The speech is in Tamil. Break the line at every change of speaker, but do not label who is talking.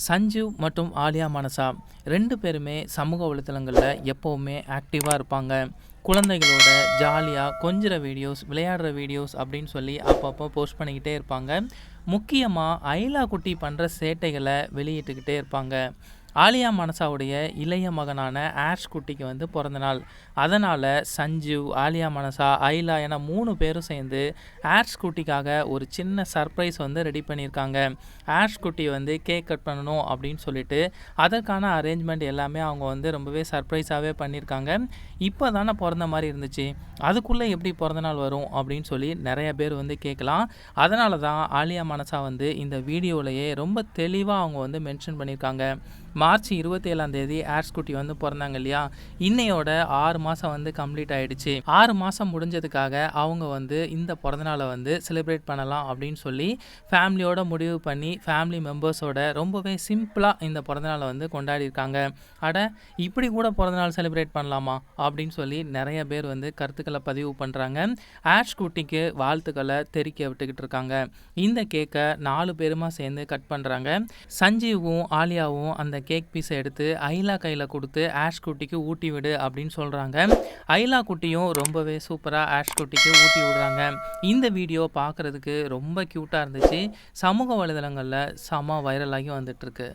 சஞ்சீவ் மற்றும் ஆலியா மனசா 2 பேருமே சமூக வலைத்தளங்களில் எப்போவுமே ஆக்டிவாக இருப்பாங்க. குழந்தைகளோட ஜாலியாக கொஞ்சிற வீடியோஸ், விளையாடுற வீடியோஸ் அப்படின்னு சொல்லி அப்பப்போ போஸ்ட் பண்ணிக்கிட்டே இருப்பாங்க. முக்கியமாக ஐலா குட்டி பண்ணுற சேட்டைகளை வெளியிட்டுக்கிட்டே இருப்பாங்க. ஆலியா மனசாவுடைய இளைய மகனான ஆஷ் குட்டிக்கு பிறந்தநாள். அதனால் சஞ்சீவ், ஆலியா மனசா, ஐலா என 3 பேரும் சேர்ந்து ஆஷ் குட்டிக்காக ஒரு சின்ன சர்ப்ரைஸ் ரெடி பண்ணியிருக்காங்க. ஆஷ் குட்டி கேக் கட் பண்ணணும் அப்படின்னு சொல்லிட்டு அதற்கான அரேஞ்ச்மெண்ட் எல்லாமே அவங்க ரொம்பவே சர்ப்ரைஸாகவே பண்ணியிருக்காங்க. இப்போ தானே பிறந்த மாதிரி இருந்துச்சு, அதுக்குள்ளே எப்படி பிறந்தநாள் வரும் அப்படின்னு சொல்லி நிறைய பேர் கேட்கலாம். அதனால தான் ஆலியா மனசா இந்த வீடியோவிலேயே ரொம்ப தெளிவாக அவங்க மென்ஷன் பண்ணியிருக்காங்க. மார்ச் 27 ஆஷ் குட்டி பிறந்தாங்க இல்லையா, இன்னையோட 6 மாதம் கம்ப்ளீட் ஆகிடுச்சு. 6 மாதம் முடிஞ்சதுக்காக அவங்க இந்த பிறந்தநாளை செலிப்ரேட் பண்ணலாம் அப்படின்னு சொல்லி ஃபேமிலியோட முடிவு பண்ணி ஃபேமிலி மெம்பர்ஸோட ரொம்பவே சிம்பிளாக இந்த பிறந்தநாளை கொண்டாடிருக்காங்க. அட, இப்படி கூட பிறந்தநாள் செலிப்ரேட் பண்ணலாமா அப்படின்னு சொல்லி நிறைய பேர் கருத்துக்களை பதிவு பண்ணுறாங்க. ஆஷ் குட்டிக்கு வாழ்த்துக்களை தெரிக்க விட்டுக்கிட்டு இருக்காங்க. இந்த கேக்கை 4 பேருமா சேர்ந்து கட் பண்ணுறாங்க. சஞ்சீவும் ஆலியாவும் அந்த கேக் பீஸை எடுத்து ஐலா கையில் கொடுத்து ஆஷ் குட்டிக்கு ஊட்டி விடு அப்படின்னு சொல்கிறாங்க. ஐலா குட்டியும் ரொம்பவே சூப்பராக ஆஷ் குட்டிக்கு ஊட்டி விடுறாங்க. இந்த வீடியோ பார்க்குறதுக்கு ரொம்ப க்யூட்டாக இருந்துச்சு. சமூக வலைதளங்களில் செம வைரலாகி வந்துட்டுருக்கு.